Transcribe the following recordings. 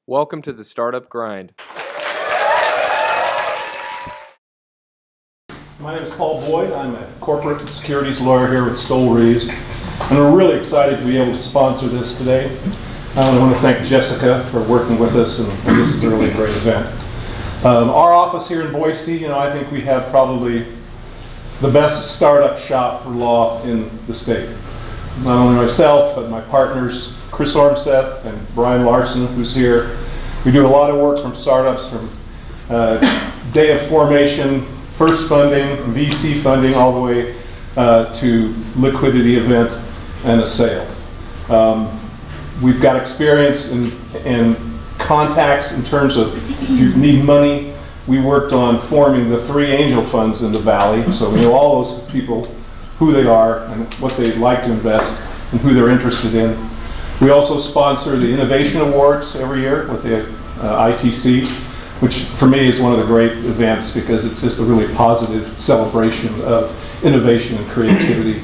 Welcome to the Startup Grind. My name is Paul Boyd. I'm a corporate securities lawyer here with Stoll Reeves, and we're really excited to be able to sponsor this today. I want to thank Jessica for working with us, and this is a really great event. Our office here in Boise, I think we have probably the best startup shop for law in the state. Not only myself, but my partners, Chris Ormseth and Brian Larson, who's here. We do a lot of work from startups, from day of formation, first funding, VC funding, all the way to liquidity event and a sale. We've got experience in contacts in terms of if you need money. We worked on forming the 3 angel funds in the Valley, so we know all those people, who they are and what they'd like to invest and who they're interested in. We also sponsor the Innovation Awards every year with the ITC, which for me is one of the great events because it's just a really positive celebration of innovation and creativity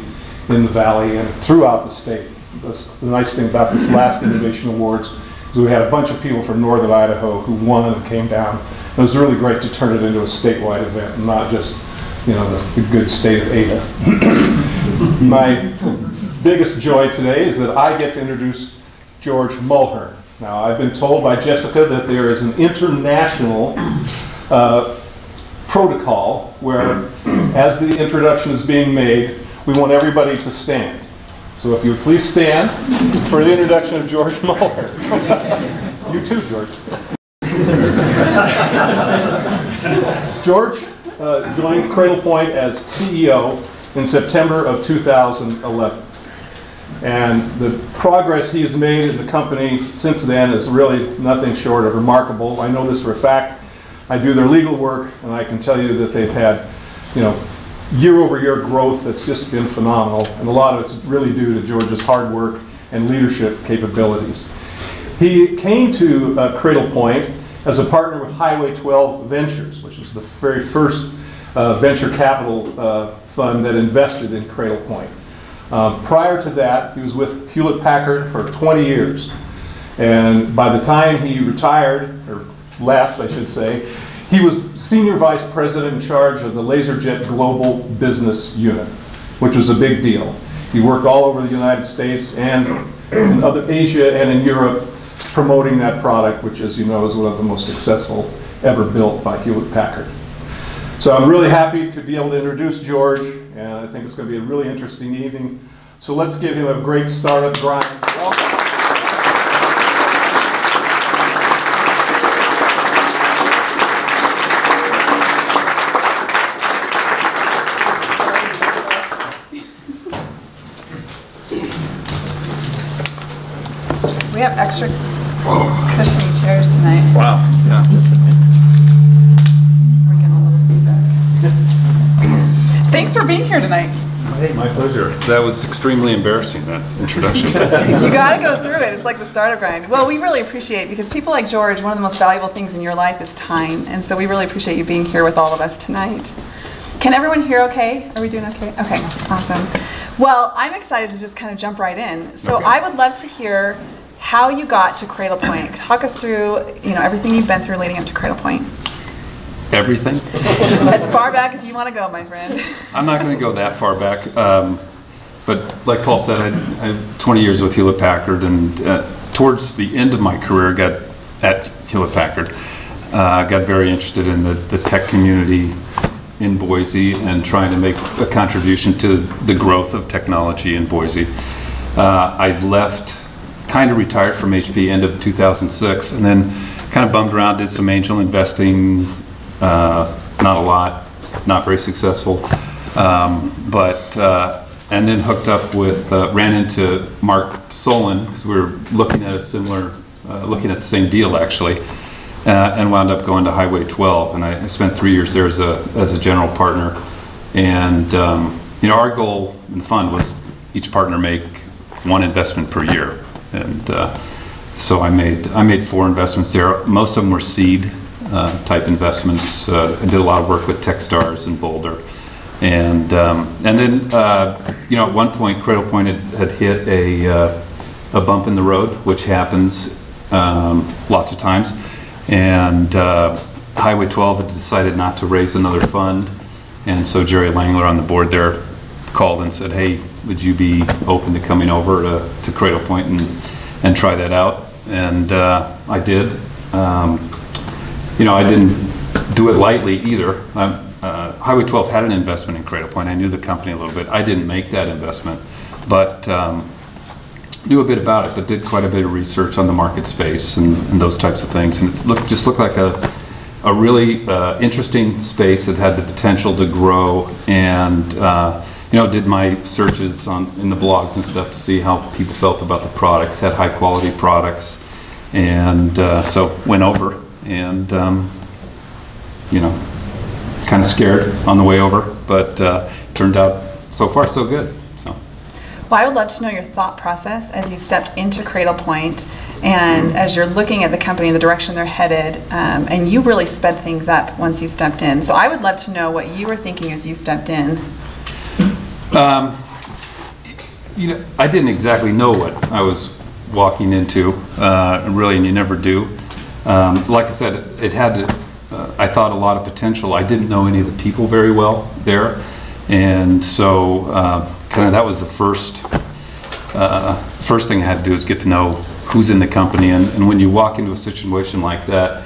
in the Valley and throughout the state. The nice thing about this last Innovation Awards is we had a bunch of people from northern Idaho who won and came down. It was really great to turn it into a statewide event and not just the good state of Ada. My biggest joy today is that I get to introduce George Mulhern. Now, I've been told by Jessica that there is an international protocol where, as the introduction is being made, we want everybody to stand. So if you would please stand for the introduction of George Mulhern. You too, George. George joined CradlePoint as CEO in September of 2011. And the progress he has made in the company since then is really nothing short of remarkable. I know this for a fact. I do their legal work, and I can tell you that they've had, year-over-year growth that's just been phenomenal. And a lot of it's really due to George's hard work and leadership capabilities. He came to CradlePoint as a partner with Highway 12 Ventures, which is the very first venture capital fund that invested in CradlePoint. Prior to that, he was with Hewlett-Packard for 20 years. And by the time he retired, or left, I should say, he was Senior Vice President in charge of the LaserJet Global Business Unit, which was a big deal. He worked all over the United States and in other Asia and in Europe promoting that product, which, as you know, is one of the most successful ever built by Hewlett-Packard. So I'm really happy to be able to introduce George, and I think it's going to be a really interesting evening. So let's give him a great startup grind. Welcome. We have extra cushiony chairs tonight. Wow, yeah. We're getting a little feedback. Thanks for being here tonight. Hey, my pleasure. That was extremely embarrassing, that introduction. You got to go through it. It's like the startup grind. Well, we really appreciate, because people like George, one of the most valuable things in your life is time. And so we really appreciate you being here with all of us tonight. Can everyone hear okay? Are we doing okay? Okay, awesome. Well, I'm excited to just kind of jump right in. So okay. I would love to hear how you got to CradlePoint. Talk us through, everything you've been through leading up to CradlePoint. Everything? As far back as you want to go, my friend. I'm not going to go that far back, but like Paul said, I had 20 years with Hewlett-Packard, and towards the end of my career at Hewlett-Packard, got very interested in the tech community in Boise and trying to make a contribution to the growth of technology in Boise. I left, kind of retired from HP end of 2006, and then kind of bummed around, did some angel investing, not a lot, not very successful, and then hooked up with, ran into Mark Solon, because we were looking at a similar, looking at the same deal actually, and wound up going to Highway 12, and I spent 3 years there as a general partner, and our goal in the fund was each partner make 1 investment per year. And so I made 4 investments there. Most of them were seed type investments. I did a lot of work with Techstars and Boulder, and then at one point CradlePoint had hit a bump in the road, which happens lots of times. And Highway 12 had decided not to raise another fund. And so Jerry Langler on the board there called and said, hey, would you be open to coming over to CradlePoint and try that out? And I did. I didn't do it lightly either. Highway 12 had an investment in CradlePoint. I knew the company a little bit. I didn't make that investment, but knew a bit about it, but did quite a bit of research on the market space and those types of things. And it just looked like a really interesting space that had the potential to grow, and did my searches in the blogs and stuff to see how people felt about the products, had high quality products, and so went over and kind of scared on the way over, but turned out so far so good. So. Well, I would love to know your thought process as you stepped into CradlePoint and as you're looking at the company and the direction they're headed, and you really sped things up once you stepped in. So I would love to know what you were thinking as you stepped in. I didn't exactly know what I was walking into, really, and you never do. Like I said, it had, I thought, a lot of potential. I didn't know any of the people very well there, and so kind of that was the first thing I had to do is get to know who's in the company. And when you walk into a situation like that,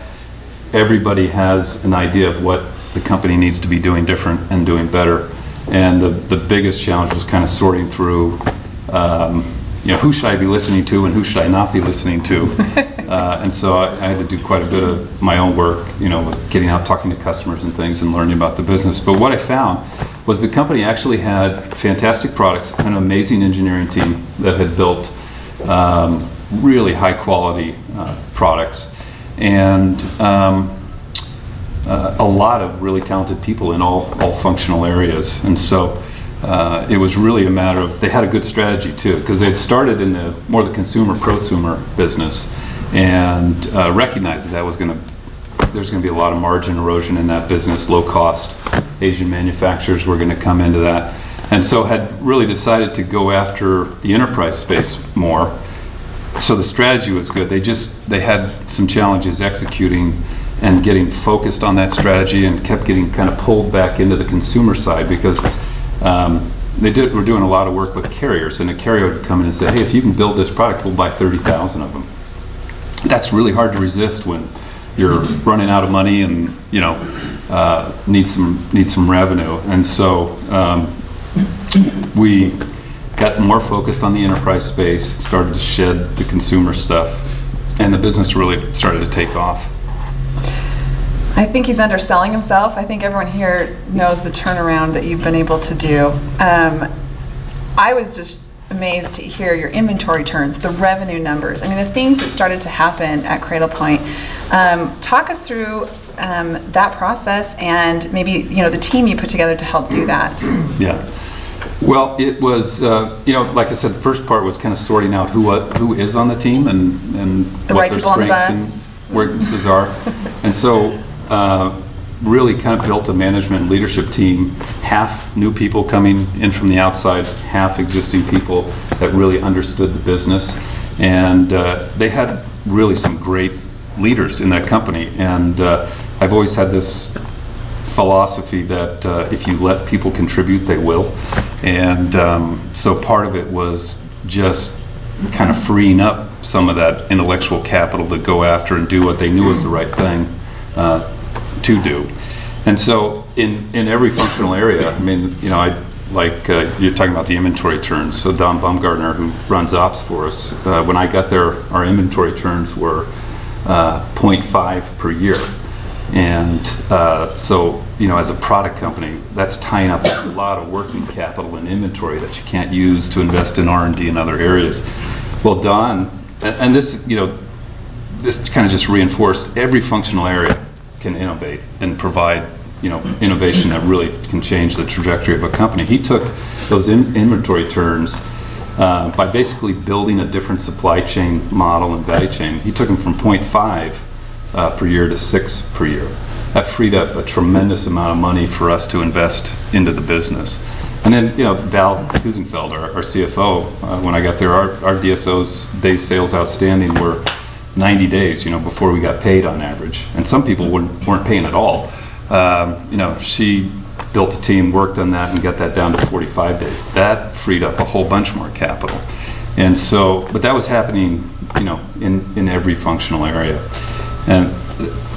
everybody has an idea of what the company needs to be doing different and doing better. And the biggest challenge was kind of sorting through, who should I be listening to and who should I not be listening to? And so I had to do quite a bit of my own work, with getting out, talking to customers and things and learning about the business. But what I found was the company actually had fantastic products, an amazing engineering team that had built really high quality products, and a lot of really talented people in all functional areas. And so it was really a matter of, they had a good strategy too, because they had started in the consumer-prosumer business, and recognized that there's going to be a lot of margin erosion in that business. Low cost Asian manufacturers were going to come into that, and so had really decided to go after the enterprise space more. So the strategy was good. They had some challenges executing and getting focused on that strategy, and kept getting kind of pulled back into the consumer side, because were doing a lot of work with carriers, and a carrier would come in and say, hey, if you can build this product, we'll buy 30,000 of them. That's really hard to resist when you're running out of money and need some revenue. And so we got more focused on the enterprise space, started to shed the consumer stuff, and the business really started to take off. I think he's underselling himself. I think everyone here knows the turnaround that you've been able to do. I was just amazed to hear your inventory turns, the revenue numbers. I mean, the things that started to happen at CradlePoint. Talk us through that process, and maybe the team you put together to help do that. Yeah. Well, it was like I said, the first part was kind of sorting out who is on the team and the what right their people on the strengths bus. and weaknesses are, and so really kind of built a management leadership team, half new people coming in from the outside, half existing people that really understood the business, and they had really some great leaders in that company. And I've always had this philosophy that if you let people contribute, they will. And so part of it was just kind of freeing up some of that intellectual capital to go after and do what they knew was the right thing to do. And so in every functional area, I mean, you're talking about the inventory turns. So Don Baumgartner, who runs ops for us, when I got there, our inventory turns were 0.5 per year. And so, as a product company, that's tying up a lot of working capital and inventory that you can't use to invest in R&D in other areas. Well, Don, and this, this kind of just reinforced every functional area can innovate and provide, innovation that really can change the trajectory of a company. He took those inventory turns by basically building a different supply chain model and value chain. He took them from 0.5 per year to 6 per year. That freed up a tremendous amount of money for us to invest into the business. And then, Val Kusenfeld, our CFO, when I got there, our DSOs, days sales outstanding, were 90 days, before we got paid on average. And some people weren't paying at all. She built a team, worked on that, and got that down to 45 days. That freed up a whole bunch more capital. And so, but that was happening, in every functional area. And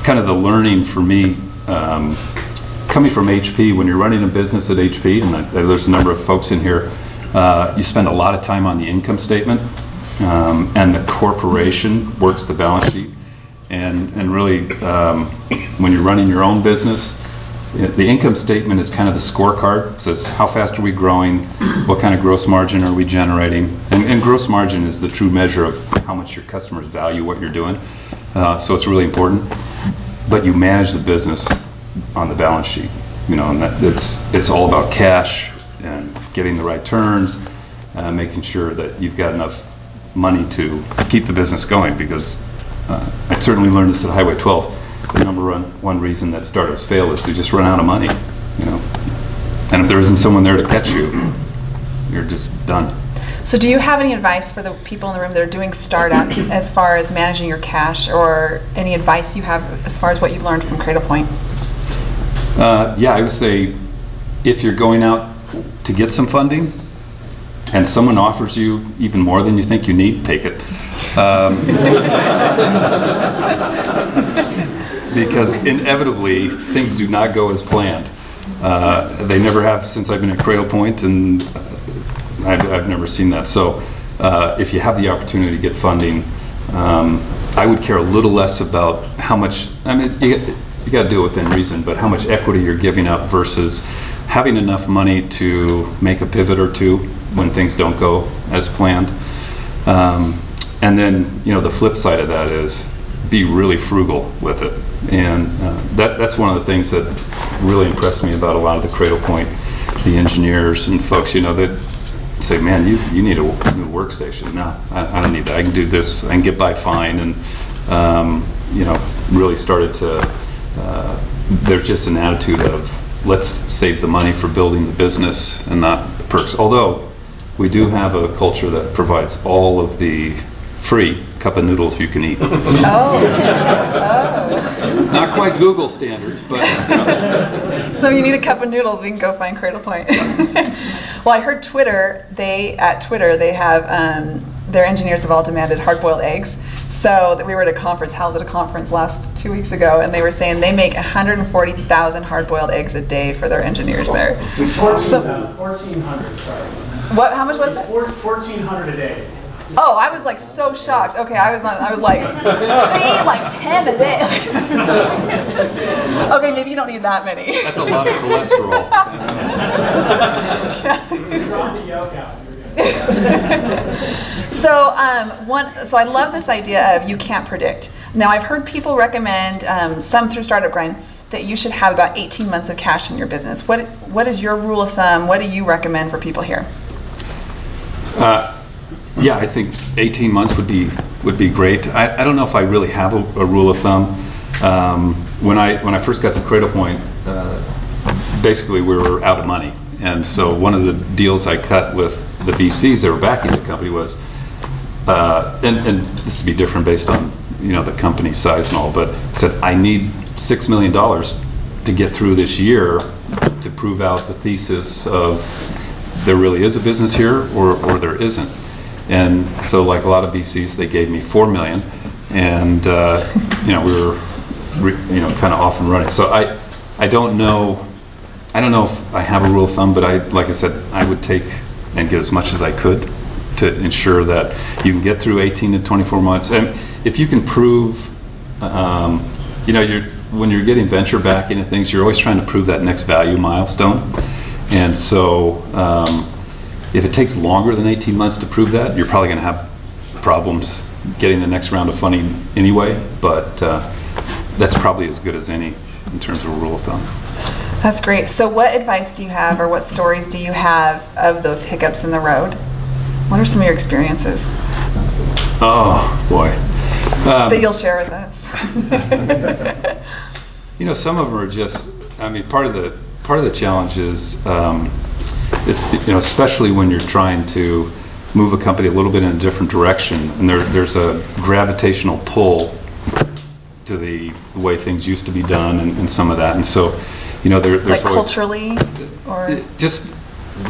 kind of the learning for me, coming from HP, when you're running a business at HP, and there's a number of folks in here, you spend a lot of time on the income statement, and the corporation works the balance sheet. And really, when you're running your own business, the income statement is kind of the scorecard. It says how fast are we growing, what kind of gross margin are we generating, and gross margin is the true measure of how much your customers value what you're doing. So it's really important. But you manage the business on the balance sheet, and it's all about cash and getting the right turns, making sure that you've got enough money to keep the business going. Because I certainly learned this at Highway 12. The number one reason that startups fail is they just run out of money, And if there isn't someone there to catch you, you're just done. So do you have any advice for the people in the room that are doing startups as far as managing your cash, or any advice you have as far as what you've learned from CradlePoint? Yeah, I would say if you're going out to get some funding and someone offers you even more than you think you need, take it. Because inevitably things do not go as planned. They never have since I've been at CradlePoint, and I've never seen that. So if you have the opportunity to get funding, I would care a little less about how much, you got to do it within reason, but how much equity you're giving up versus having enough money to make a pivot or two when things don't go as planned. And then, the flip side of that is be really frugal with it. And that's one of the things that really impressed me about a lot of the CradlePoint, the engineers and folks, that say, man, you need a new workstation. No, I don't need that. I can do this. I can get by fine. And, really started to, there's just an attitude of let's save the money for building the business and not the perks. Although we do have a culture that provides all of the free cup of noodles you can eat. Oh. Not quite Google standards, but. So you need a cup of noodles, we can go find CradlePoint. Well, I heard at Twitter they have, their engineers have all demanded hard-boiled eggs. So that we were at a conference, Hal's at a conference 2 weeks ago, and they were saying they make 140,000 hard-boiled eggs a day for their engineers there. 1,400, sorry. What? How much was it? 1,400 a day. Oh, I was like so shocked. Okay, I was like, they eat like 10 a day. Okay, maybe you don't need that many. That's a lot of cholesterol. Just drop the yolk out. You're good. So, so I love this idea of you can't predict. Now, I've heard people recommend, some through StartupGrind, that you should have about 18 months of cash in your business. What is your rule of thumb? What do you recommend for people here? Yeah, I think 18 months would be great. I don't know if I really have a rule of thumb. When I first got to CradlePoint, basically we were out of money, and so one of the deals I cut with the VCs that were backing the company was, and this would be different based on the company size and all, but said I need $6 million to get through this year to prove out the thesis of there really is a business here or there isn't. And so, like a lot of VCs, they gave me $4 million, and we were kind of off and running. So I don't know if I have a rule of thumb, but like I said, I would take and get as much as I could to ensure that you can get through 18 to 24 months. And if you can prove, when you're getting venture backing and things, you're always trying to prove that next value milestone. And so if it takes longer than 18 months to prove that, you're probably going to have problems getting the next round of funding anyway, but that's probably as good as any in terms of a rule of thumb. That's great. So what advice do you have, or what stories do you have of those hiccups in the road? What are some of your experiences? Oh, boy. That you'll share with us. Some of them are just, part of the challenge is especially when you're trying to move a company a little bit in a different direction, and there's a gravitational pull to the way things used to be done and some of that. And so, there's like always, culturally, or just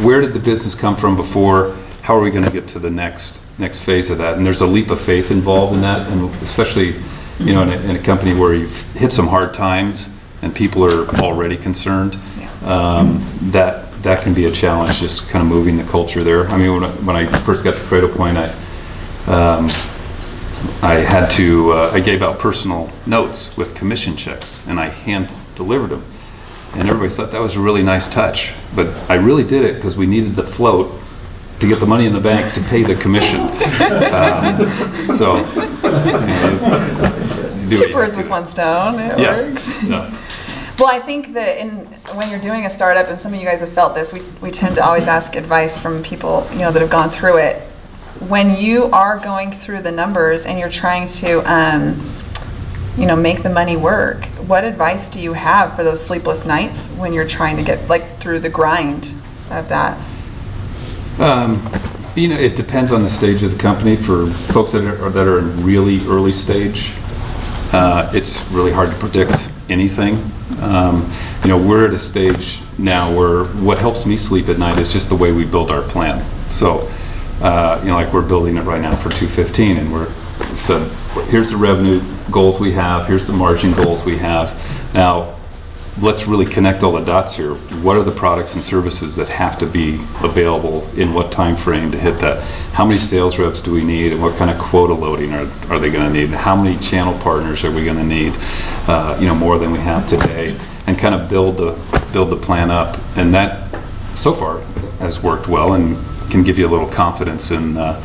where did the business come from before? How are we going to get to the next phase of that? And there's a leap of faith involved in that, and especially, in a company where you've hit some hard times and people are already concerned, that can be a challenge, just kind of moving the culture there. I mean, when I first got to CradlePoint, I gave out personal notes with commission checks, and I hand delivered them. And everybody thought that was a really nice touch. But I really did it because we needed the float to get the money in the bank to pay the commission. Two birds with one stone, it works. Yeah. Well, I think that when you're doing a startup, and some of you guys have felt this, we tend to always ask advice from people that have gone through it. When you are going through the numbers and you're trying to make the money work, what advice do you have for those sleepless nights when you're trying to get through the grind of that? It depends on the stage of the company. For folks that are in really early stage, it's really hard to predict anything. We're at a stage now where what helps me sleep at night is just the way we build our plan. So, like we're building it right now for 2015, and we said, here's the revenue goals we have, here's the margin goals we have. Now, let's really connect all the dots here. What are the products and services that have to be available in what time frame to hit that? How many sales reps do we need, and what kind of quota loading are they going to need? How many channel partners are we going to need? More than we have today, and kind of build the plan up. And that so far has worked well and can give you a little confidence in the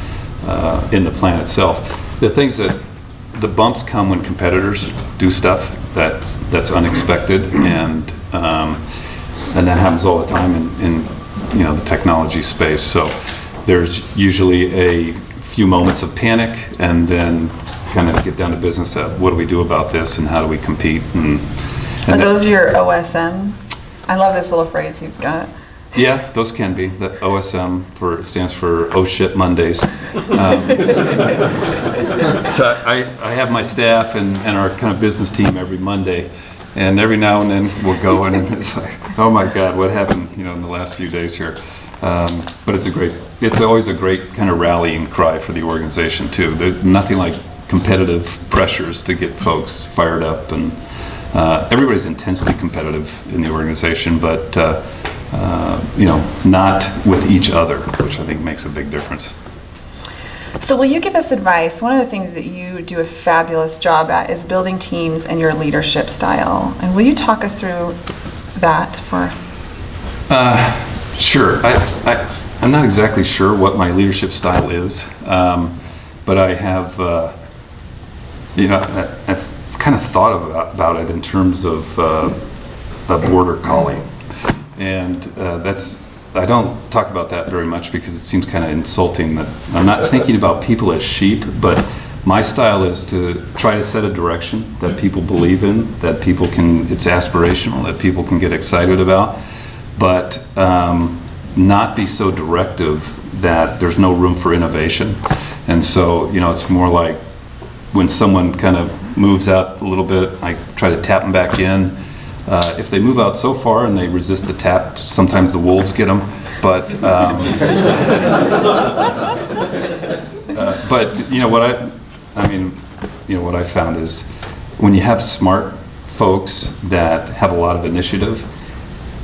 plan itself. The things the bumps come when competitors do stuff that's unexpected, and that happens all the time in the technology space. So there's usually a few moments of panic, and then kind of get down to business of what do we do about this and how do we compete. Are those your OSMs? I love this little phrase he's got. Yeah, those can be. The OSM stands for Oh Shit Mondays. So I have my staff and our kind of business team every Monday, and every now and then we'll go in and it's like, oh my God, what happened in the last few days here. But it's always a great kind of rallying cry for the organization too. There's nothing like competitive pressures to get folks fired up, and everybody's intensely competitive in the organization, but not with each other, which I think makes a big difference. So will you give us advice? One of the things that you do a fabulous job at is building teams and your leadership style. And will you talk us through that for? Sure. I'm not exactly sure what my leadership style is, but I have, I've kind of thought about it in terms of a border collie. And I don't talk about that very much because it seems kind of insulting that I'm not thinking about people as sheep, but my style is to try to set a direction that people believe in, that it's aspirational, that people can get excited about, but not be so directive that there's no room for innovation. And so, it's more like when someone kind of moves out a little bit, I try to tap them back in. If they move out so far and they resist the tap, sometimes the wolves get them. But what I found is when you have smart folks that have a lot of initiative,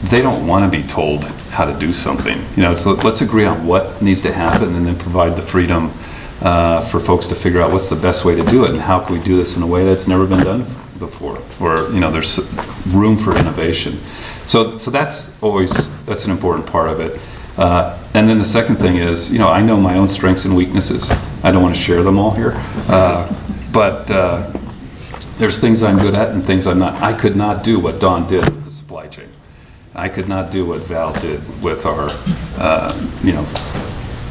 they don't want to be told how to do something. So let's agree on what needs to happen, and then provide the freedom for folks to figure out what's the best way to do it, and how can we do this in a way that's never been done before, or there's room for innovation. So that's an important part of it. And then the second thing is, I know my own strengths and weaknesses. I don't want to share them all here, but there's things I'm good at and things I'm not. I could not do what Don did with the supply chain. I could not do what Val did with our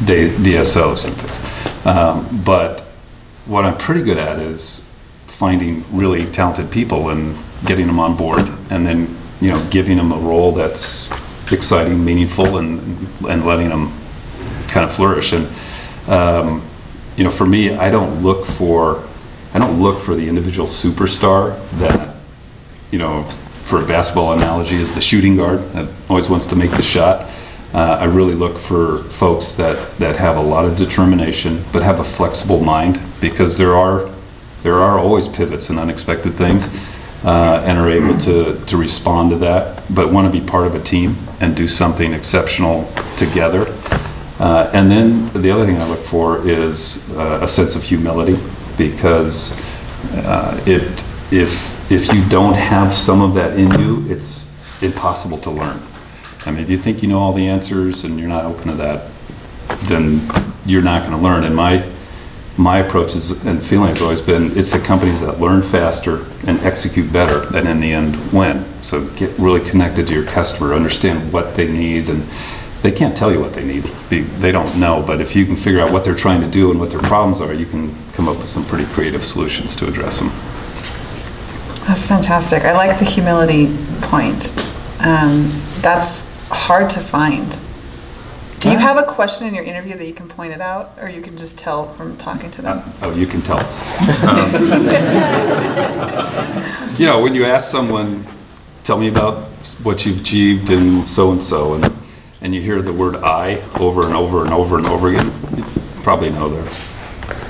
DSOs and things. But what I'm pretty good at is finding really talented people and getting them on board, and then giving them a role that's exciting, meaningful, and letting them kind of flourish. And You know, for me, I don't look for the individual superstar that, you know, for a basketball analogy, is the shooting guard that always wants to make the shot. I really look for folks that have a lot of determination, but have a flexible mind, because there are always pivots and unexpected things, and are able to respond to that, but want to be part of a team and do something exceptional together. And then the other thing I look for is a sense of humility, because if you don't have some of that in you, it's impossible to learn. I mean, if you think you know all the answers and you're not open to that, then you're not going to learn. And my approach and feeling has always been, it's the companies that learn faster and execute better that in the end win. So get really connected to your customer, understand what they need, and they can't tell you what they need. They don't know, but if you can figure out what they're trying to do and what their problems are, you can come up with some pretty creative solutions to address them. That's fantastic. I like the humility point. That's hard to find. Do you have a question in your interview that you can point it out, or you can just tell from talking to them? Oh, you can tell. You know, when you ask someone, tell me about what you've achieved in so-and-so, and you hear the word I over and over and over and over again, you probably know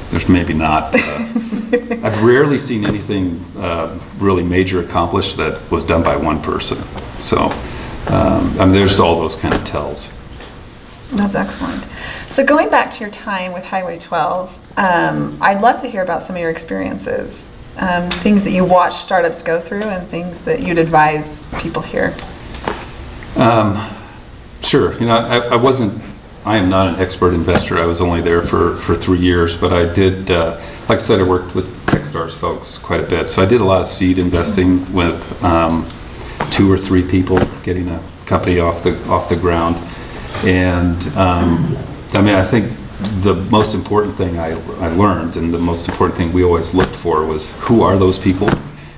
there's maybe not. I've rarely seen anything really major accomplished that was done by one person. So, I mean, there's all those kind of tells. That's excellent. So going back to your time with Highway 12, I'd love to hear about some of your experiences, things that you watch startups go through and things that you'd advise people here. Sure. You know, I am not an expert investor. I was only there for 3 years, but I did, like I said, I worked with Techstars folks quite a bit. So I did a lot of seed investing with 2 or 3 people getting a company off the ground. And I mean, I think the most important thing I learned, and the most important thing we always looked for, was who are those people,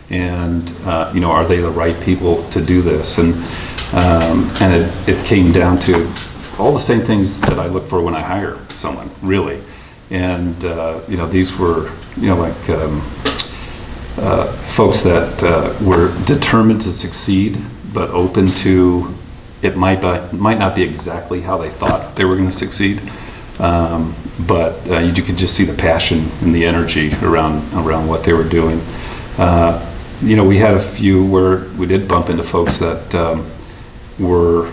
and you know, are they the right people to do this? And it came down to all the same things that I look for when I hire someone, really. And you know, these were, you know, like folks that were determined to succeed, but open to it might not be exactly how they thought they were going to succeed, but you could just see the passion and the energy around what they were doing. You know, we had a few where we did bump into folks that were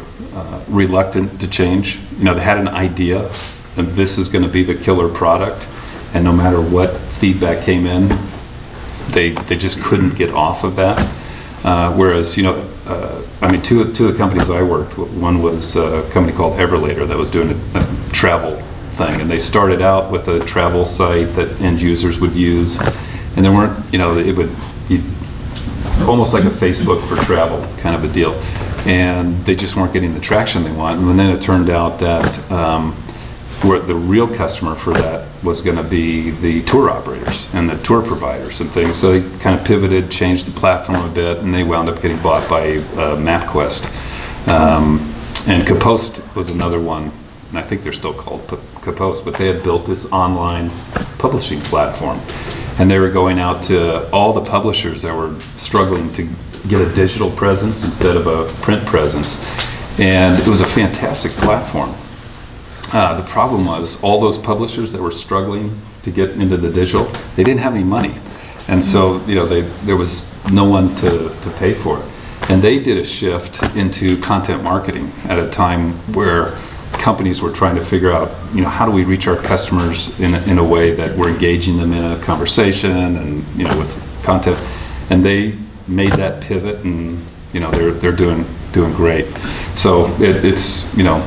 reluctant to change. You know, they had an idea that this is going to be the killer product, and no matter what feedback came in, they just couldn't get off of that. Whereas, you know, I mean, two of the companies I worked with, one was a company called Everlater that was doing a travel thing, and they started out with a travel site that end users would use, and there weren't, you know, almost like a Facebook for travel kind of a deal, and they just weren't getting the traction they want. And then it turned out that where the real customer for that was going to be the tour operators and the tour providers and things. So they kind of pivoted, changed the platform a bit, and they wound up getting bought by MapQuest. And Kapost was another one, and I think they're still called Kapost, but they had built this online publishing platform. And they were going out to all the publishers that were struggling to get a digital presence instead of a print presence. And it was a fantastic platform. The problem was all those publishers that were struggling to get into the digital, they didn't have any money. And so, you know, there was no one to pay for it. And they did a shift into content marketing at a time where companies were trying to figure out, you know, how do we reach our customers in a way that we're engaging them in a conversation and, you know, with content. And they made that pivot, and, you know, they're doing great. So it's, you know,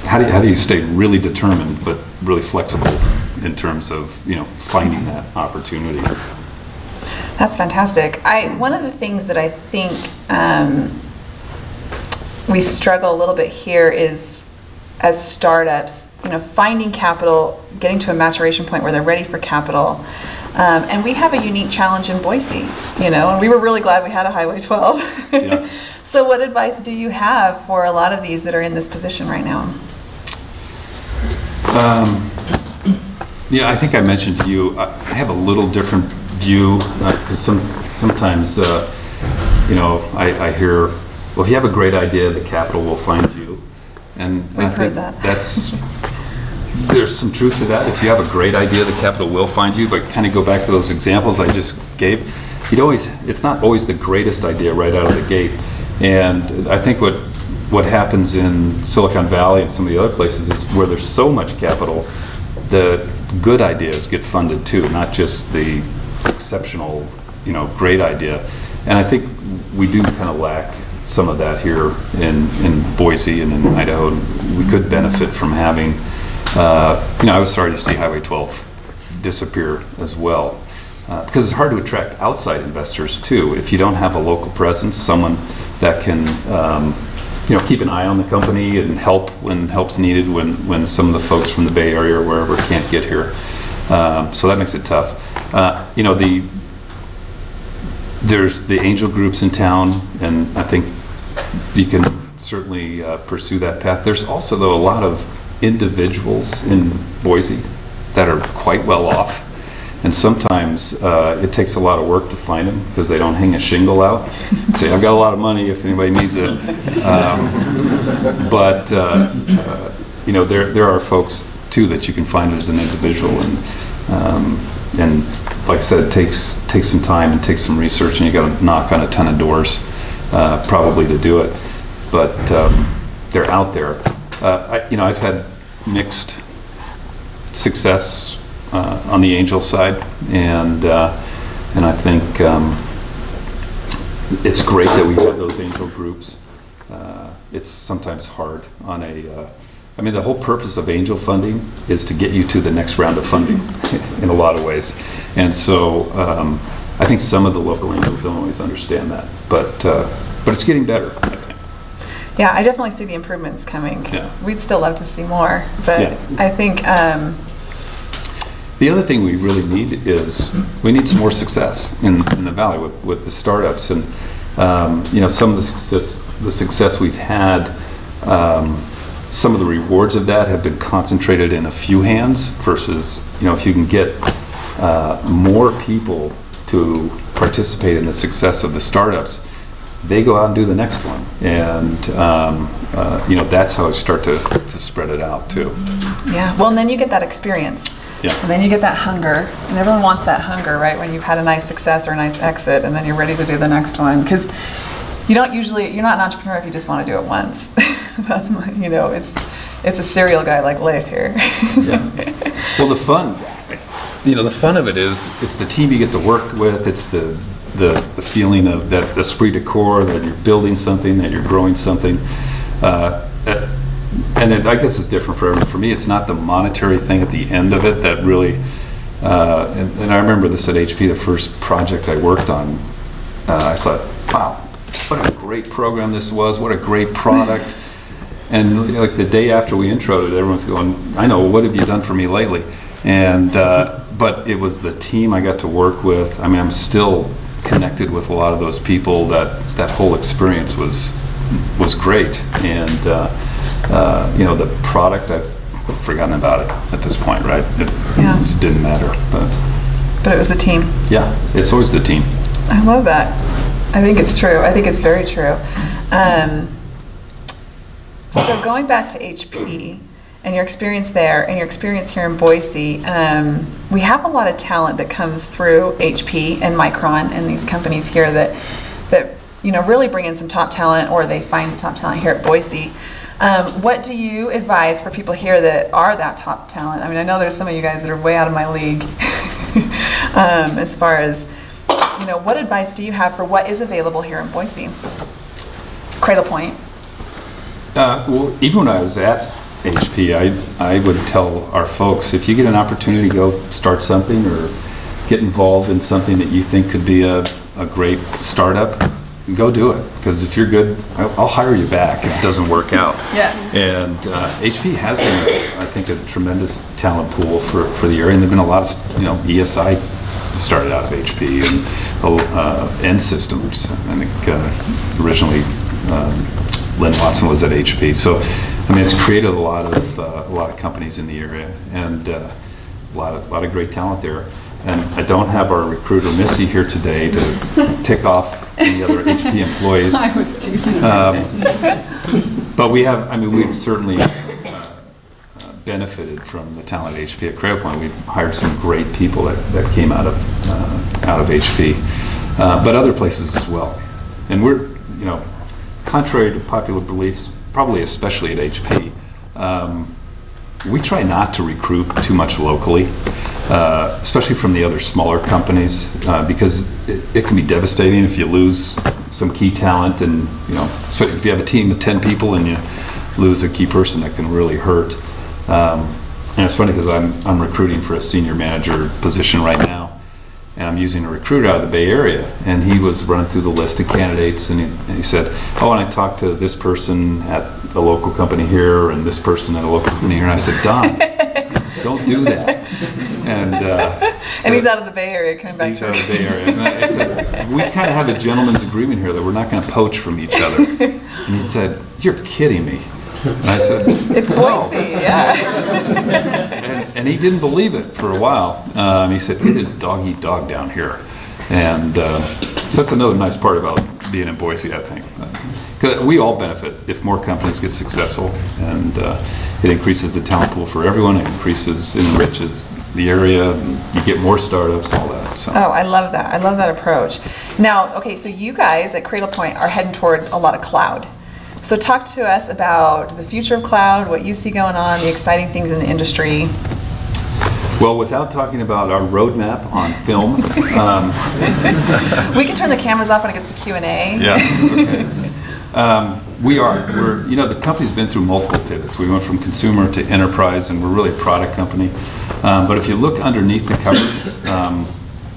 how do you stay really determined but really flexible in terms of, you know, finding that opportunity? That's fantastic. One of the things that I think we struggle a little bit here is, as startups, you know, finding capital, getting to a maturation point where they're ready for capital. And we have a unique challenge in Boise, you know, and we were really glad we had a Highway 12. Yeah. So what advice do you have for a lot of these that are in this position right now? Yeah, I think I mentioned to you, I have a little different view, because sometimes, I hear, well, if you have a great idea, the capital will find you. And We've heard that. There's some truth to that. If you have a great idea, the capital will find you, but kind of go back to those examples I just gave. It's not always the greatest idea right out of the gate. And I think what happens in Silicon Valley and some of the other places is where there's so much capital, the good ideas get funded too, not just the exceptional, great idea. And I think we do kind of lack some of that here in Boise and in Idaho. We could benefit from having, I was sorry to see Highway 12 disappear as well, because it's hard to attract outside investors too. If you don't have a local presence, someone that can keep an eye on the company and help when help's needed, when some of the folks from the Bay Area or wherever can't get here. So that makes it tough. There's the angel groups in town, and I think you can certainly pursue that path. There's also, though, a lot of individuals in Boise that are quite well off. And sometimes it takes a lot of work to find them because they don't hang a shingle out. Say, I've got a lot of money if anybody needs it. There are folks too that you can find as an individual, and like I said, it takes some time and takes some research, and you got to knock on a ton of doors probably to do it. But they're out there. I've had mixed success on the angel side, and I think it's great that we have those angel groups. It's sometimes hard on the whole purpose of angel funding is to get you to the next round of funding in a lot of ways. And so I think some of the local angels don't always understand that, but it's getting better, I think. Yeah, I definitely see the improvements coming. Yeah. We'd still love to see more, but Yeah. I think the other thing we really need is we need some more success in the valley with the startups, and some of the success we've had. Some of the rewards of that have been concentrated in a few hands versus, if you can get more people to participate in the success of the startups, they go out and do the next one. And, that's how I start to spread it out too. yeah, well, and then you get that experience. Yeah. And then you get that hunger, and everyone wants that hunger, right? When you've had a nice success or a nice exit, and then you're ready to do the next one. Because you're not an entrepreneur if you just want to do it once. That's my, it's a serial guy like Leif here. Yeah. Well, the fun of it is it's the team you get to work with. It's the feeling of that esprit de corps, that you're building something, that you're growing something. I guess it's different for everyone. For me, it's not the monetary thing at the end of it that really, and I remember this at HP, the first project I worked on, I thought, wow, what a great program this was, what a great product. And like the day after we introed it, everyone's going, I know, what have you done for me lately? And, but it was the team I got to work with. I mean, I'm still connected with a lot of those people. That whole experience was great. And, the product, I've forgotten about it at this point, right? It just didn't matter. But it was the team. Yeah, it's always the team. I love that. I think it's true. I think it's very true. So going back to HP and your experience there and your experience here in Boise, we have a lot of talent that comes through HP and Micron and these companies here that really bring in some top talent, or they find top talent here at Boise. What do you advise for people here that are that top talent? I mean, I know there's some of you guys that are way out of my league as far as, what advice do you have for what is available here in Boise? CradlePoint. Well, even when I was at HP, I would tell our folks, if you get an opportunity to go start something or get involved in something that you think could be a great startup, go do it. Because if you're good, I'll hire you back if it doesn't work out. Yeah. And HP has been, I think, a tremendous talent pool for the area. And there've been a lot of, ESI started out of HP, and End Systems. I think originally Lynn Watson was at HP. So, I mean, it's created a lot of companies in the area, and a lot of great talent there. And I don't have our recruiter Missy here today to tick off any other HP employees. I was teasing. But we've certainly benefited from the talent at HP at CradlePoint. We've hired some great people that came out of HP, but other places as well. And we're, contrary to popular beliefs, probably especially at HP, we try not to recruit too much locally, especially from the other smaller companies, because it can be devastating if you lose some key talent, and especially if you have a team of 10 people and you lose a key person, that can really hurt. And it's funny because I'm recruiting for a senior manager position right now, and I'm using a recruiter out of the Bay Area, and he was running through the list of candidates, and he said, oh, and I talked to this person at a local company here and this person at a local company here, and I said, Don, don't do that. And and he's out of the Bay Area, coming back he's to out of the Bay Area. And I said, we kind of have a gentleman's agreement here that we're not going to poach from each other. And he said, you're kidding me. And I said, it's Boise, yeah. And he didn't believe it for a while. He said, it is dog eat dog down here. And so that's another nice part about being in Boise, I think. Because we all benefit if more companies get successful, and it increases the talent pool for everyone. It enriches the area, and you get more startups, all that. So. Oh, I love that. I love that approach. Now, okay, so you guys at CradlePoint are heading toward a lot of cloud. So talk to us about the future of cloud, what you see going on, the exciting things in the industry. Well, without talking about our roadmap on film. We can turn the cameras off when it gets to Q&A. Yeah, okay. The company's been through multiple pivots. We went from consumer to enterprise, and we're really a product company. But if you look underneath the covers,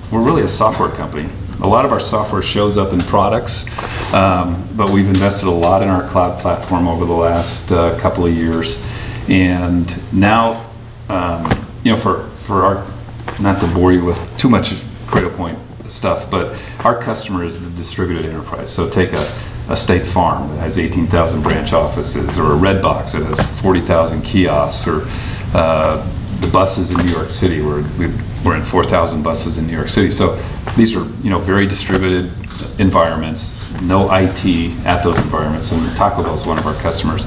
we're really a software company. A lot of our software shows up in products, but we've invested a lot in our cloud platform over the last couple of years. And now, for our, not to bore you with too much CradlePoint stuff, but our customer is the distributed enterprise. So take a State Farm that has 18,000 branch offices, or a Redbox that has 40,000 kiosks, or the buses in New York City. We're in 4,000 buses in New York City. So these are very distributed environments, no IT at those environments. And Taco Bell is one of our customers.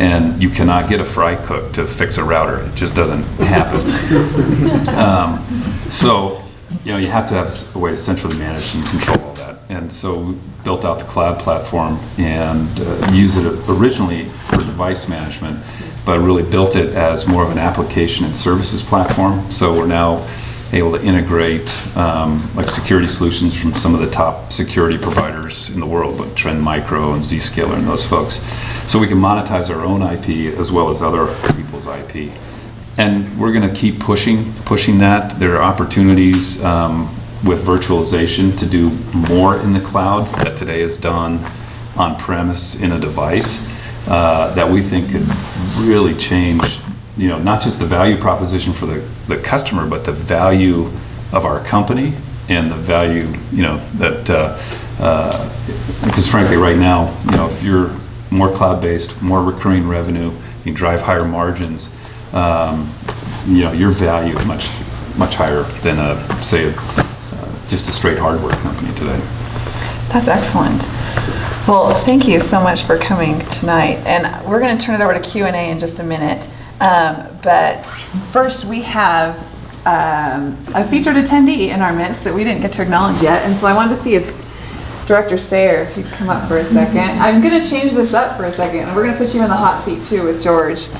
And you cannot get a fry cook to fix a router. It just doesn't happen. So you have to have a way to centrally manage and control all that. And so we built out the cloud platform and used it originally for device management, but really built it as more of an application and services platform. So we're now able to integrate like security solutions from some of the top security providers in the world, like Trend Micro and Zscaler and those folks. So we can monetize our own IP as well as other people's IP. And we're going to keep pushing that. There are opportunities with virtualization to do more in the cloud that today is done on-premise in a device that we think could really change, not just the value proposition for the customer, but the value of our company and the value, because frankly right now, if you're more cloud-based, more recurring revenue, you drive higher margins, your value is much higher than just a straight hardware company today. That's excellent. Well, thank you so much for coming tonight. And we're going to turn it over to Q&A in just a minute. But first, we have a featured attendee in our midst that we didn't get to acknowledge yet. And so I wanted to see if Director Sayer, if you'd come up for a second. I'm going to change this up for a second, and we're going to put you in the hot seat too with George.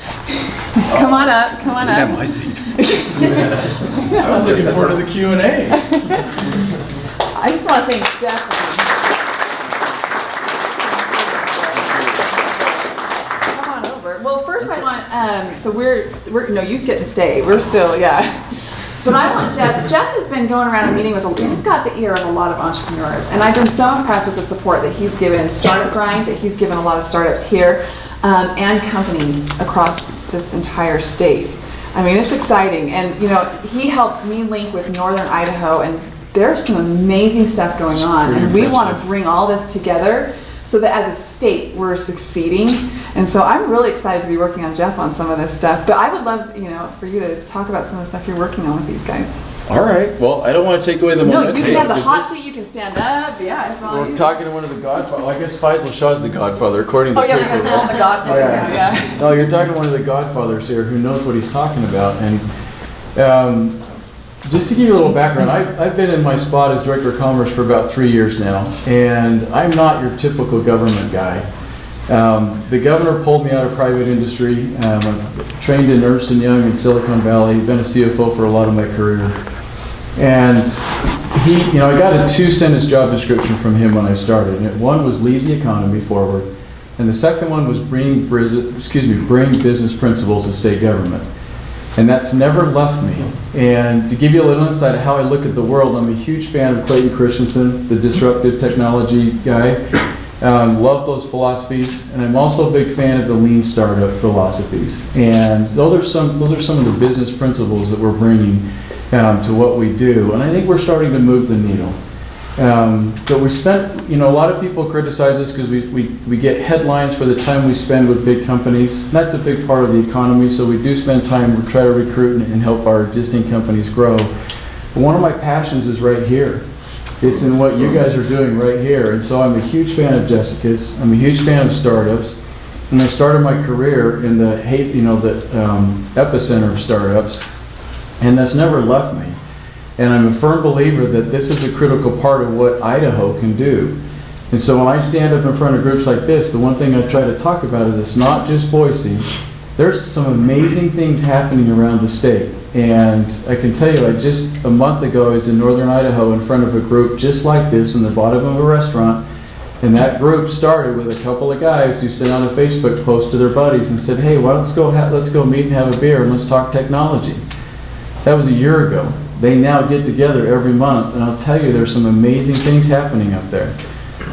Come on up, come on up. Yeah, my seat. I was looking forward to the Q&A. I just want to thank Jeff. Come on over. Well, first I want, so we're no, you get to stay. We're still, yeah. But I want Jeff. Jeff has been going around and meeting with, he's got the ear of a lot of entrepreneurs. And I've been so impressed with the support that he's given StartupGrind, that he's given a lot of startups here, and companies across this entire state. I mean, it's exciting. And, he helped me link with Northern Idaho, and there's some amazing stuff going on. And we want to bring all this together so that as a state we're succeeding. And so I'm really excited to be working on Jeff on some of this stuff. But I would love, for you to talk about some of the stuff you're working on with these guys. All right. Well, I don't want to take away the No, momentum. you can have the hot seat. You can stand up. Yeah, it's all We're you. talking to one of the Godfathers. Well, I guess Faisal Shah's the Godfather, according to Oh the yeah, paper. we're gonna call him the Godfather. Yeah. No, you're talking to one of the Godfathers here who knows what he's talking about. And just to give you a little background, I've been in my spot as Director of Commerce for about 3 years now, and I'm not your typical government guy. The governor pulled me out of private industry. I trained in Ernst & Young in Silicon Valley, been a CFO for a lot of my career. And I got a 2-sentence job description from him when I started. And one was lead the economy forward, and the second one was bring business principles to state government. And that's never left me. And to give you a little insight of how I look at the world, I'm a huge fan of Clayton Christensen, the disruptive technology guy. Love those philosophies, and I'm also a big fan of the lean startup philosophies. And those are some of the business principles that we're bringing to what we do, and I think we're starting to move the needle. But we spent, a lot of people criticize us because we get headlines for the time we spend with big companies. And that's a big part of the economy, so we do spend time, we try to recruit and help our existing companies grow. But one of my passions is right here. It's in what you guys are doing right here. And so I'm a huge fan of Jessica's. I'm a huge fan of startups. And I started my career in the epicenter of startups. And that's never left me. And I'm a firm believer that this is a critical part of what Idaho can do. And so when I stand up in front of groups like this, the one thing I try to talk about is it's not just Boise. There's some amazing things happening around the state. And I can tell you, just a month ago I was in northern Idaho in front of a group just like this in the bottom of a restaurant. And that group started with a couple of guys who sent out a Facebook post to their buddies and said, hey, let's go meet and have a beer and let's talk technology. That was a year ago. They now get together every month, and I'll tell you, there's some amazing things happening up there.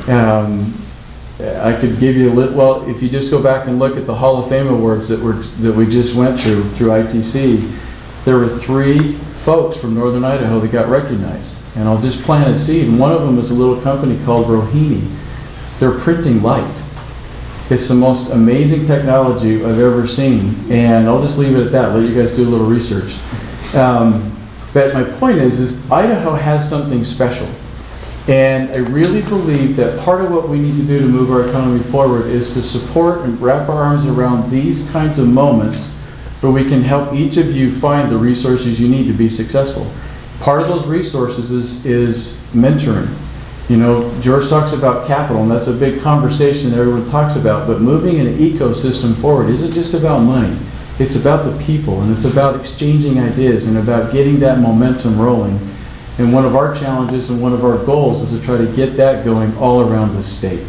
I could give you if you just go back and look at the Hall of Fame awards that we just went through ITC, there were 3 folks from northern Idaho that got recognized. And I'll just plant a seed, and one of them is a little company called Rohini. They're printing light. It's the most amazing technology I've ever seen, and I'll just leave it at that, let you guys do a little research. But my point is Idaho has something special. And I really believe that part of what we need to do to move our economy forward is to support and wrap our arms around these kinds of moments where we can help each of you find the resources you need to be successful. Part of those resources is mentoring. George talks about capital, and that's a big conversation that everyone talks about, but moving an ecosystem forward isn't just about money. It's about the people, and it's about exchanging ideas and about getting that momentum rolling. And one of our challenges and one of our goals is to try to get that going all around the state.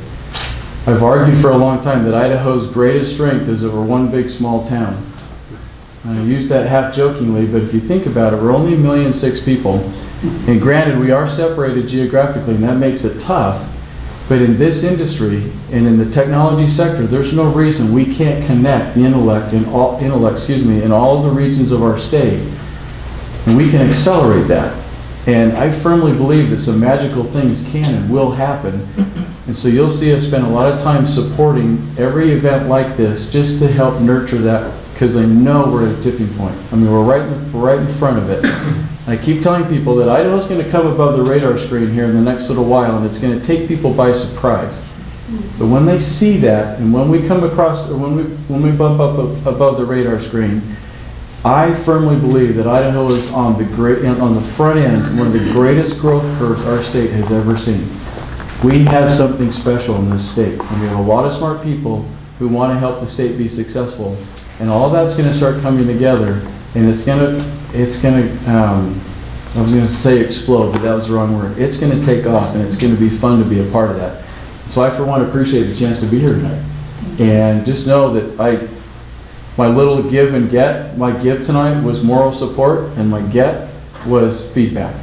I've argued for a long time that Idaho's greatest strength is that we're one big small town. I use that half jokingly, but if you think about it, we're only 1.6 million people. And granted, we are separated geographically, and that makes it tough. But in this industry and in the technology sector, there's no reason we can't connect the intellect in all of the regions of our state. And we can accelerate that. And I firmly believe that some magical things can and will happen. And so you'll see us spend a lot of time supporting every event like this just to help nurture that, because I know we're at a tipping point. I mean, we're right in front of it. And I keep telling people that Idaho's going to come above the radar screen here in the next little while, and it's going to take people by surprise. But when they see that, and when we come across, or when we bump up above the radar screen, I firmly believe that Idaho is on the front end, one of the greatest growth curves our state has ever seen. We have something special in this state, and we have a lot of smart people who want to help the state be successful, and all that's going to start coming together, and it's going to I was going to say explode, but that was the wrong word. It's going to take off, and it's going to be fun to be a part of that. So I, for one, appreciate the chance to be here tonight, and just know that my little give and get, my give tonight was moral support, and my get was feedback.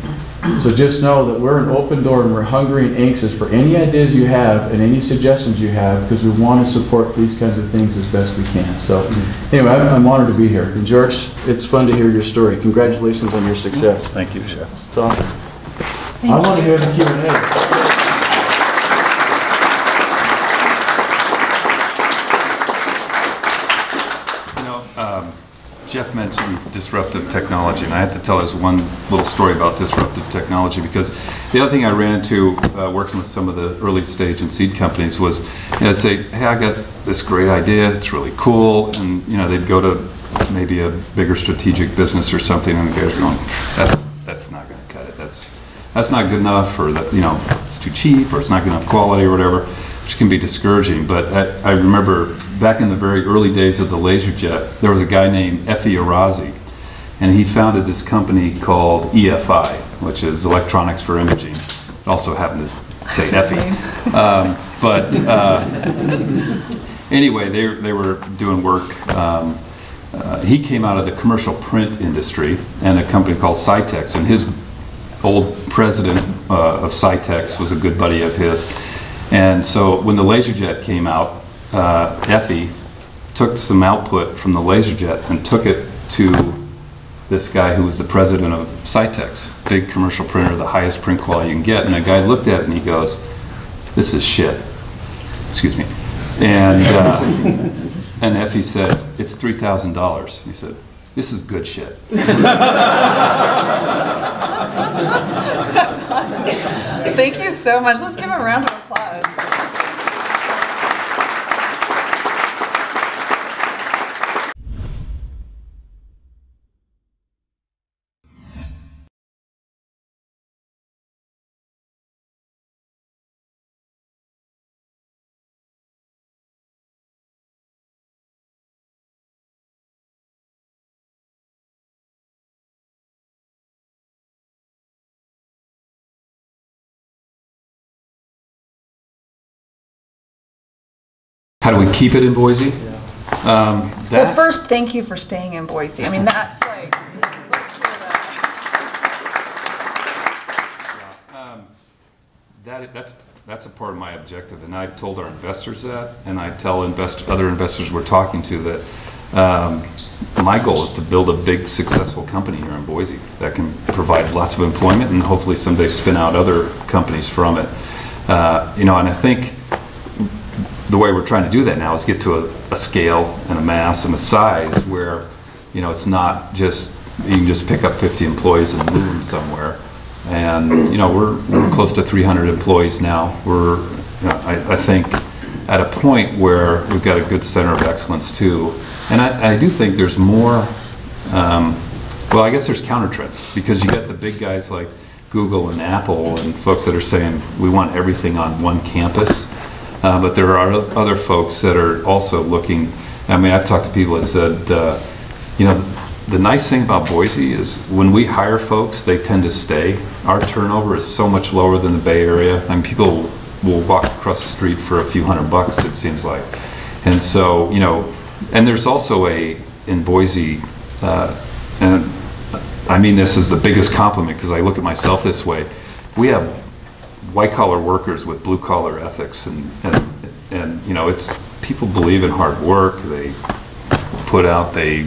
So just know that we're an open door, and we're hungry and anxious for any ideas you have and any suggestions you have, because we want to support these kinds of things as best we can. So anyway, I'm honored to be here. And George, it's fun to hear your story. Congratulations on your success. Thank you, Jeff. It's awesome. I want to hear the Q&A. mentioned disruptive technology, and I have to tell us one little story about disruptive technology, because the other thing I ran into working with some of the early stage and seed companies was, they'd say, hey, I got this great idea, it's really cool, and they'd go to maybe a bigger strategic business or something, and the guys are going, that's not going to cut it. That's not good enough, or that it's too cheap, or it's not good enough quality, or whatever, which can be discouraging. But I remember back in the very early days of the LaserJet, there was a guy named Effie Arazi, and he founded this company called EFI, which is Electronics for Imaging. It also happened to say Effie. Anyway, they were doing work. He came out of the commercial print industry and a company called Cytex, and his old president of Cytex was a good buddy of his. And so when the LaserJet came out, Effie took some output from the LaserJet and took it to this guy who was the president of Cytex, big commercial printer, the highest print quality you can get. And the guy looked at it and he goes, "This is shit." Excuse me. And and Effie said, "It's $3,000. He said, "This is good shit." Thank you so much. Let's give a round of applause. How do we keep it in Boise? Well, first, thank you for staying in Boise. I mean, that's like, let's hear that. That's a part of my objective, and I've told our investors that, and I tell other investors we're talking to that my goal is to build a big, successful company here in Boise that can provide lots of employment and hopefully someday spin out other companies from it. And I think the way we're trying to do that now is get to a scale and a mass and a size where, it's not just, you can just pick up 50 employees and move them somewhere. And, we're close to 300 employees now. We're, I think, at a point where we've got a good center of excellence too. And I do think there's more, well, I guess there's counter trends, because you got the big guys like Google and Apple and folks that are saying we want everything on one campus. But there are other folks that are also looking. I mean, I've talked to people that said, the nice thing about Boise is when we hire folks, they tend to stay. Our turnover is so much lower than the Bay Area. I mean, people will walk across the street for a few $100, it seems like. And so, and there's also in Boise, and I mean this is the biggest compliment because I look at myself this way, we have white-collar workers with blue-collar ethics, and it's people believe in hard work. They put out, they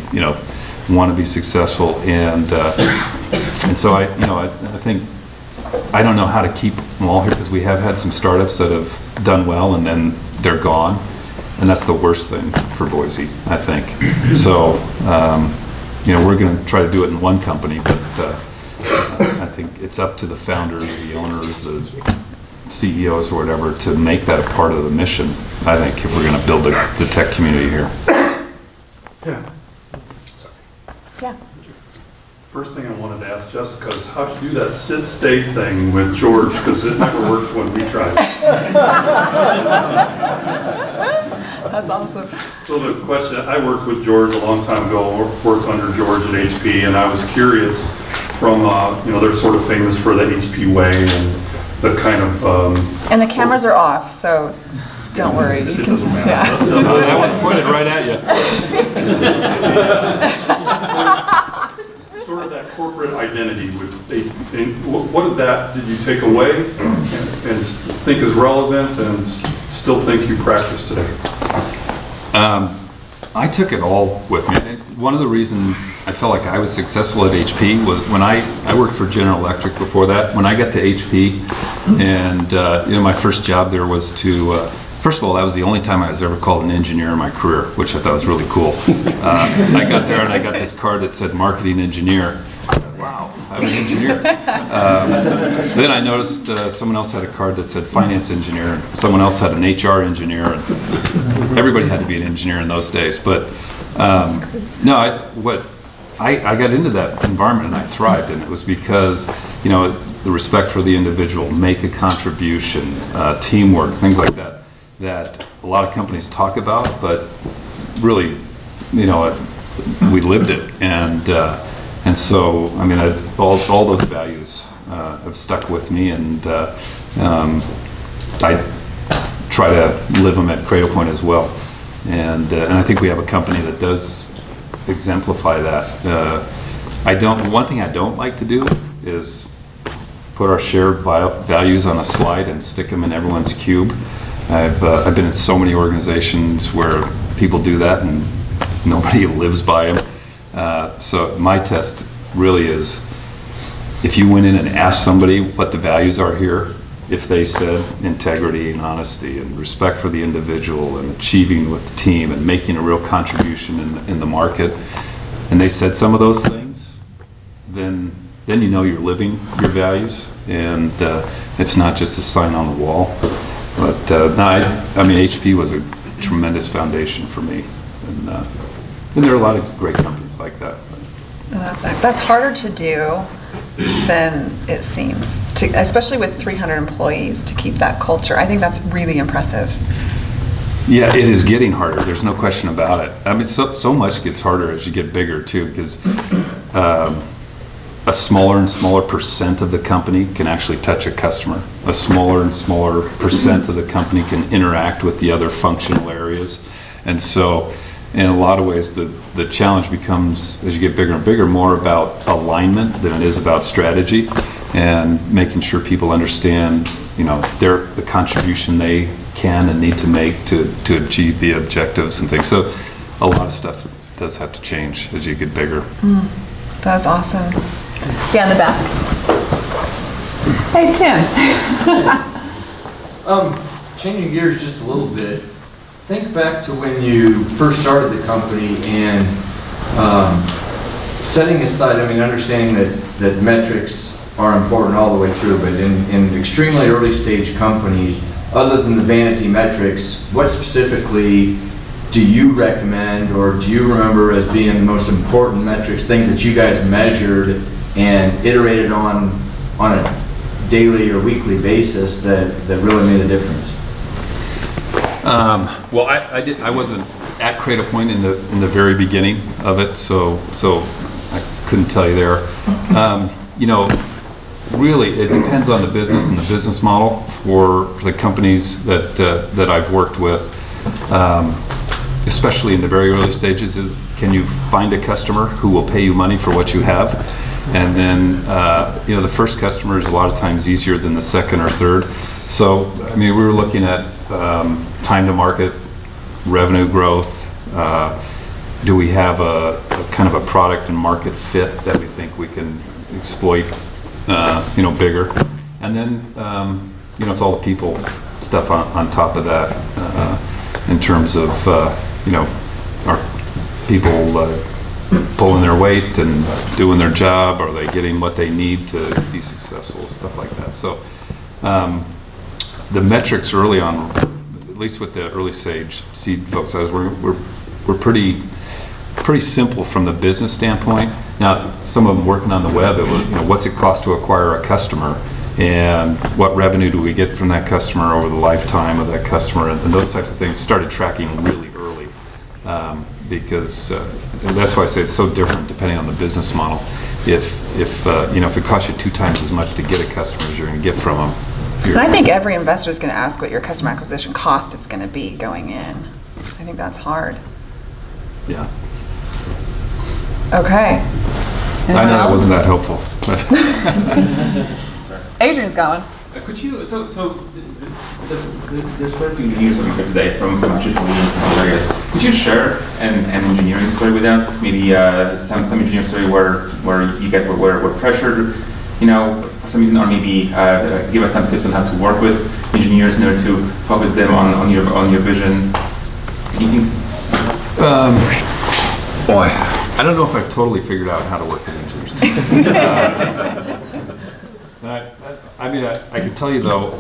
want to be successful, and so I think I don't know how to keep them all here, because we have had some startups that have done well and then they're gone, and that's the worst thing for Boise, I think. So we're going to try to do it in one company, but I think it's up to the founders, the owners, the CEOs or whatever to make that a part of the mission, I think, if we're going to build the tech community here. Yeah. First thing I wanted to ask Jessica is how'd you do that sit-stay thing with George, because it never worked when we tried. That's awesome. So the question, I worked with George a long time ago, worked under George at HP, and I was curious from, they're sort of famous for the HP way and the kind of... and the cameras are off, so don't worry. You can, yeah. That one's pointed right at you. Sort of that corporate identity with what of that did you take away and think is relevant and still think you practice today? I took it all with me. One of the reasons I felt like I was successful at HP was when I worked for General Electric before that. When I got to HP, and my first job there was to First of all, that was the only time I was ever called an engineer in my career, which I thought was really cool. I got there and I got this card that said marketing engineer. Wow, I'm an engineer. Then I noticed someone else had a card that said finance engineer, and someone else had an HR engineer, and everybody had to be an engineer in those days. But no, I got into that environment and I thrived, and it was because, you know, the respect for the individual, make a contribution, teamwork, things like that, that a lot of companies talk about, but really, you know, we lived it. And so, I mean, all those values have stuck with me, and I try to live them at CradlePoint as well. And I think we have a company that does exemplify that. One thing I don't like to do is put our shared values on a slide and stick them in everyone's cube. I've been in so many organizations where people do that and nobody lives by them. So my test really is, if you went in and asked somebody what the values are here, if they said integrity and honesty and respect for the individual and achieving with the team and making a real contribution in the market, and they said some of those things, then you know you're living your values, and it's not just a sign on the wall. But no, I mean, HP was a tremendous foundation for me, and there are a lot of great companies like that. That's harder to do than it seems, especially with 300 employees, to keep that culture. I think that's really impressive. Yeah, it is getting harder. There's no question about it. I mean, so much gets harder as you get bigger too, because a smaller and smaller percent of the company can actually touch a customer. A smaller and smaller percent of the company can interact with the other functional areas. And so, in a lot of ways, the challenge becomes, as you get bigger and bigger, more about alignment than it is about strategy, and making sure people understand, you know, the contribution they can and need to make to achieve the objectives and things. So a lot of stuff does have to change as you get bigger. That's awesome. Yeah, in the back. Hey, Tim. Changing gears just a little bit. Think back to when you first started the company and setting aside, I mean, understanding that metrics are important all the way through, but in extremely early stage companies, other than the vanity metrics, what specifically do you recommend, or do you remember as being the most important metrics, things that you guys measured and iterated on a daily or weekly basis that really made a difference? Well, I wasn't at CradlePoint in the very beginning of it, so I couldn't tell you there. You know, really, it depends on the business and the business model for the companies that I've worked with, especially in the very early stages. Is, can you find a customer who will pay you money for what you have? And then, you know, the first customer is a lot of times easier than the second or third. So, I mean, we were looking at time to market, revenue growth. Do we have a kind of a product and market fit that we think we can exploit, you know, bigger? And then, you know, it's all the people stuff on top of that, in terms of, you know, are people pulling their weight and doing their job? Are they getting what they need to be successful? Stuff like that. So the metrics early on, at least with the early stage seed folks, we're pretty simple from the business standpoint. Now, some of them working on the web, it was, you know, what's it cost to acquire a customer, and what revenue do we get from that customer over the lifetime of that customer, and those types of things started tracking really early, because that's why I say it's so different depending on the business model. If you know, if it costs you 2 times as much to get a customer as you're going to get from them. And I think every investor is going to ask what your customer acquisition cost is going to be going in. I think that's hard. Yeah. Okay. I know that wasn't that helpful. Adrian's going. Could you, so there's quite a few engineers that we heard today from actually different areas. Could you share an engineering story with us? Maybe some engineering story where you guys were pressured, you know, for some reason, or maybe give us some tips on how to work with engineers in order to focus them on your vision? Anything? Boy, I don't know if I've totally figured out how to work with engineers. I mean, I can tell you though,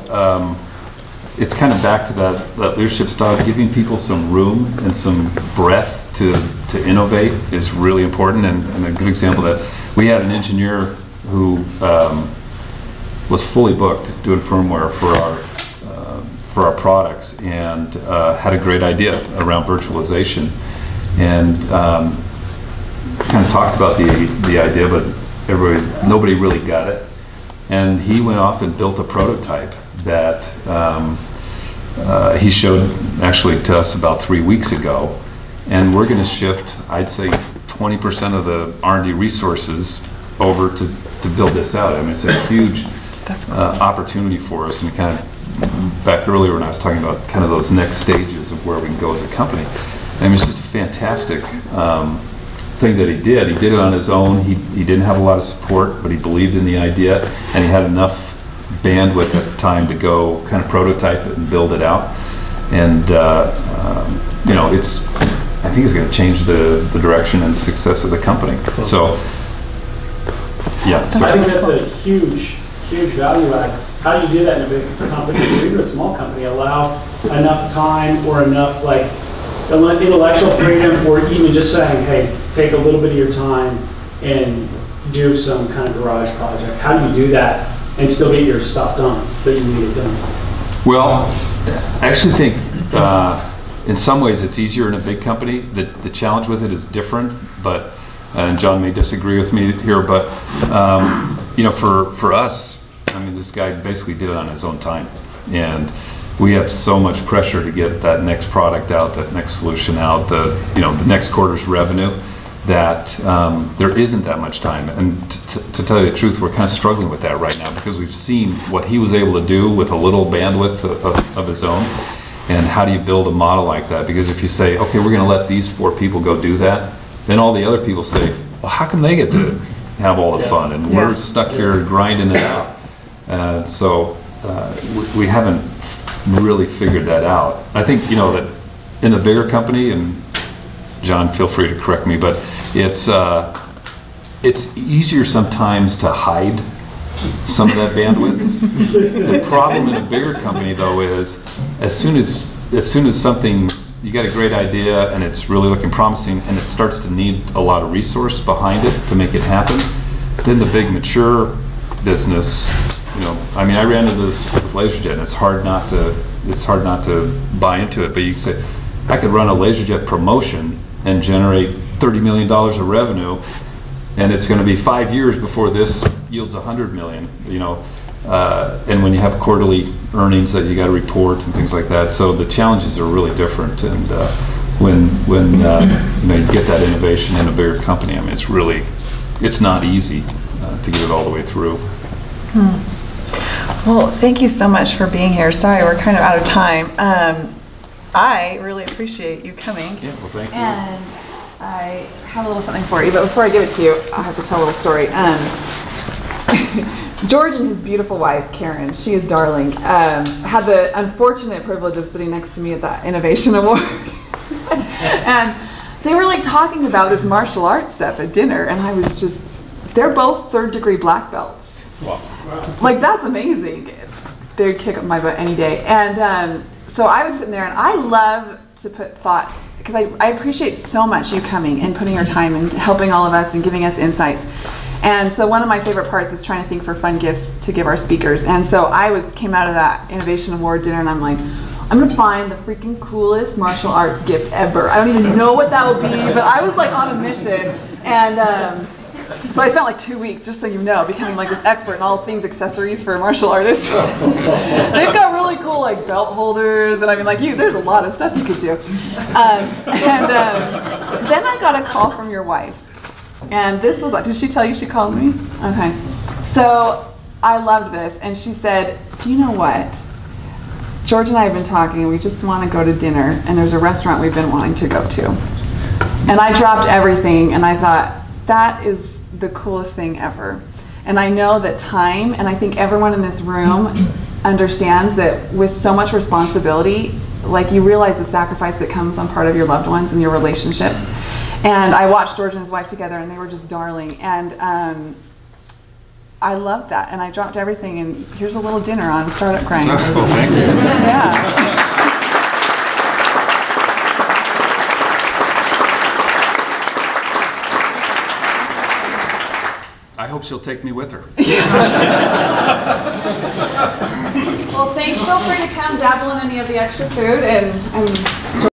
it's kind of back to that leadership style. Giving people some room and some breath to innovate is really important. And a good example that we had an engineer who was fully booked doing firmware for our products, and had a great idea around virtualization, and kind of talked about the idea, but nobody really got it. And he went off and built a prototype that he showed actually to us about 3 weeks ago. And we're going to shift, I'd say, 20% of the R&D resources over to build this out. I mean, it's a huge opportunity for us. And kind of back earlier when I was talking about kind of those next stages of where we can go as a company. I mean, it's just a fantastic thing that he did. He did it on his own. He didn't have a lot of support, but he believed in the idea, and he had enough bandwidth at the time to go kind of prototype it and build it out. And you know, I think it's going to change the direction and success of the company. So yeah, I think that's a huge value add. How do you do that in a big company or even a small company? Allow enough time or enough like intellectual freedom, or even just saying, hey, take a little bit of your time and do some kind of garage project. How do you do that and still get your stuff done that you need it done? Well, I actually think in some ways it's easier in a big company. The challenge with it is different, but and John may disagree with me here, but you know, for us, I mean, this guy basically did it on his own time, and we have so much pressure to get that next product out, that next solution out, the next quarter's revenue, that there isn't that much time. And to tell you the truth, we're kind of struggling with that right now, because we've seen what he was able to do with a little bandwidth of his own. And how do you build a model like that? Because if you say, okay, we're going to let these 4 people go do that, then all the other people say, well, how come they get to have all the fun and we're stuck here grinding it out? So we haven't really figured that out. I think, you know, that in a bigger company, and John, feel free to correct me, but it's easier sometimes to hide some of that bandwidth. The problem in a bigger company, though, is as soon as something, you got a great idea and it's really looking promising and it starts to need a lot of resource behind it to make it happen, then the big mature business, you know, I mean, I ran into this with LaserJet, and it's hard not to buy into it, but you can say, I could run a LaserJet promotion and generate $30 million of revenue, and it's going to be 5 years before this yields 100 million, you know, and when you have quarterly earnings that you got to report and things like that, so the challenges are really different. And when you know, you get that innovation in a bigger company, I mean, it's not easy to get it all the way through. Well, thank you so much for being here. Sorry, we're kind of out of time. I really appreciate you coming. Yeah, well, thank you. And I have a little something for you, but before I give it to you, I have to tell a little story. George and his beautiful wife, Karen, she is darling, had the unfortunate privilege of sitting next to me at the Innovation Award. And they were like talking about this martial arts stuff at dinner, and I was just, they're both 3rd degree black belts. Wow. Like, that's amazing. They'd kick up my butt any day. And so I was sitting there, and I love to put thoughts, because I appreciate so much you coming and putting your time and helping all of us and giving us insights. And so one of my favorite parts is trying to think for fun gifts to give our speakers. And so I came out of that Innovation Award dinner, and I'm like, I'm gonna find the freaking coolest martial arts gift ever. I don't even know what that will be, but I was like on a mission. And so I spent like 2 weeks, just so you know, becoming like this expert in all things accessories for martial artists. They've got really cool like belt holders, and I mean, like, there's a lot of stuff you could do. Then I got a call from your wife. And this was like, did she tell you she called me? Okay. So I loved this. And she said, do you know what? George and I have been talking, and we just want to go to dinner, and there's a restaurant we've been wanting to go to. And I dropped everything, and I thought, that is the coolest thing ever. And I know that time, and I think everyone in this room understands that with so much responsibility, like you realize the sacrifice that comes on part of your loved ones and your relationships. And I watched George and his wife together, and they were just darling. And I loved that, and I dropped everything, and here's a little dinner on Startup Grind. Well, thank you. Yeah. I hope she'll take me with her. Well, thanks. Feel free to come dabble in any of the extra food, and